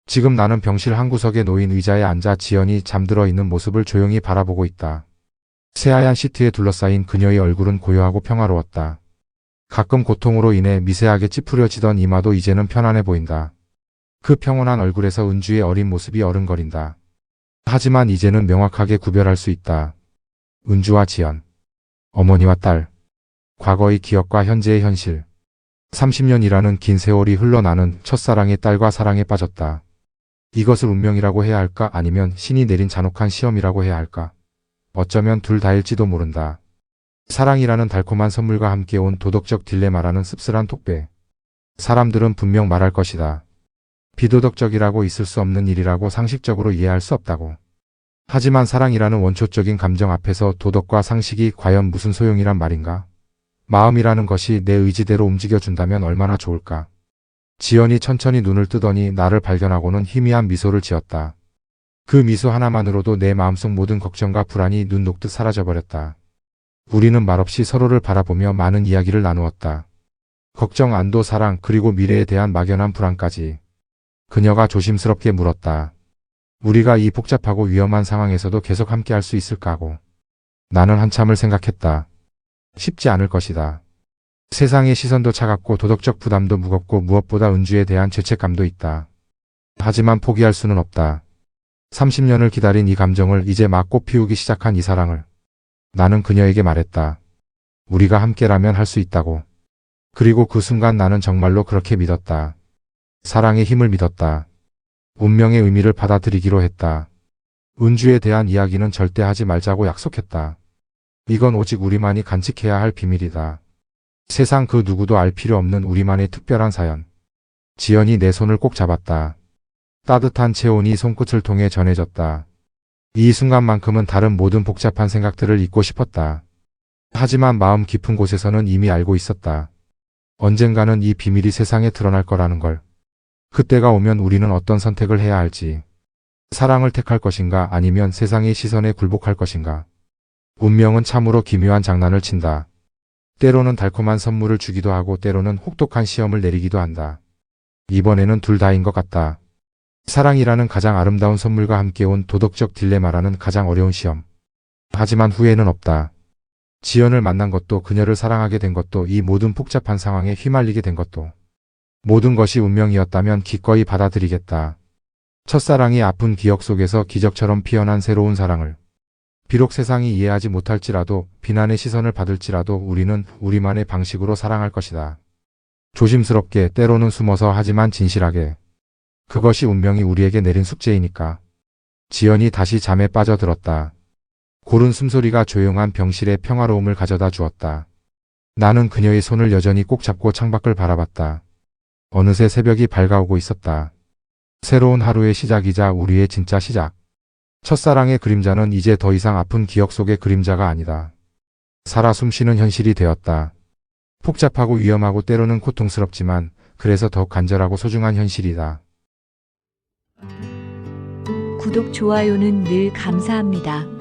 Speaker 1: 지금 나는 병실 한 구석에 놓인 의자에 앉아 지연이 잠들어 있는 모습을 조용히 바라보고 있다. 새하얀 시트에 둘러싸인 그녀의 얼굴은 고요하고 평화로웠다. 가끔 고통으로 인해 미세하게 찌푸려지던 이마도 이제는 편안해 보인다. 그 평온한 얼굴에서 은주의 어린 모습이 어른거린다. 하지만 이제는 명확하게 구별할 수 있다. 은주와 지연. 어머니와 딸. 과거의 기억과 현재의 현실. 30년이라는 긴 세월이 흘러나는 첫사랑의 딸과 사랑에 빠졌다. 이것을 운명이라고 해야 할까 아니면 신이 내린 잔혹한 시험이라고 해야 할까? 어쩌면 둘 다일지도 모른다. 사랑이라는 달콤한 선물과 함께 온 도덕적 딜레마라는 씁쓸한 톡배. 사람들은 분명 말할 것이다. 비도덕적이라고 있을 수 없는 일이라고 상식적으로 이해할 수 없다고. 하지만 사랑이라는 원초적인 감정 앞에서 도덕과 상식이 과연 무슨 소용이란 말인가? 마음이라는 것이 내 의지대로 움직여준다면 얼마나 좋을까? 지연이 천천히 눈을 뜨더니 나를 발견하고는 희미한 미소를 지었다. 그 미소 하나만으로도 내 마음속 모든 걱정과 불안이 눈 녹듯 사라져버렸다. 우리는 말없이 서로를 바라보며 많은 이야기를 나누었다. 걱정, 안도, 사랑, 그리고 미래에 대한 막연한 불안까지. 그녀가 조심스럽게 물었다. 우리가 이 복잡하고 위험한 상황에서도 계속 함께 할 수 있을까 하고. 나는 한참을 생각했다. 쉽지 않을 것이다. 세상의 시선도 차갑고 도덕적 부담도 무겁고 무엇보다 은주에 대한 죄책감도 있다. 하지만 포기할 수는 없다. 30년을 기다린 이 감정을 이제 막 꽃피우기 시작한 이 사랑을. 나는 그녀에게 말했다. 우리가 함께라면 할 수 있다고. 그리고 그 순간 나는 정말로 그렇게 믿었다. 사랑의 힘을 믿었다. 운명의 의미를 받아들이기로 했다. 은주에 대한 이야기는 절대 하지 말자고 약속했다. 이건 오직 우리만이 간직해야 할 비밀이다. 세상 그 누구도 알 필요 없는 우리만의 특별한 사연. 지연이 내 손을 꼭 잡았다. 따뜻한 체온이 손끝을 통해 전해졌다. 이 순간만큼은 다른 모든 복잡한 생각들을 잊고 싶었다. 하지만 마음 깊은 곳에서는 이미 알고 있었다. 언젠가는 이 비밀이 세상에 드러날 거라는 걸. 그때가 오면 우리는 어떤 선택을 해야 할지. 사랑을 택할 것인가 아니면 세상의 시선에 굴복할 것인가. 운명은 참으로 기묘한 장난을 친다. 때로는 달콤한 선물을 주기도 하고 때로는 혹독한 시험을 내리기도 한다. 이번에는 둘 다인 것 같다. 사랑이라는 가장 아름다운 선물과 함께 온 도덕적 딜레마라는 가장 어려운 시험. 하지만 후회는 없다. 지연을 만난 것도 그녀를 사랑하게 된 것도 이 모든 복잡한 상황에 휘말리게 된 것도 모든 것이 운명이었다면 기꺼이 받아들이겠다. 첫사랑이 아픈 기억 속에서 기적처럼 피어난 새로운 사랑을. 비록 세상이 이해하지 못할지라도 비난의 시선을 받을지라도 우리는 우리만의 방식으로 사랑할 것이다. 조심스럽게 때로는 숨어서 하지만 진실하게. 그것이 운명이 우리에게 내린 숙제이니까. 지연이 다시 잠에 빠져들었다. 고른 숨소리가 조용한 병실의 평화로움을 가져다 주었다. 나는 그녀의 손을 여전히 꼭 잡고 창밖을 바라봤다. 어느새 새벽이 밝아오고 있었다. 새로운 하루의 시작이자 우리의 진짜 시작. 첫사랑의 그림자는 이제 더 이상 아픈 기억 속의 그림자가 아니다. 살아 숨쉬는 현실이 되었다. 복잡하고 위험하고 때로는 고통스럽지만 그래서 더욱 간절하고 소중한 현실이다.
Speaker 5: 구독, 좋아요는 늘 감사합니다.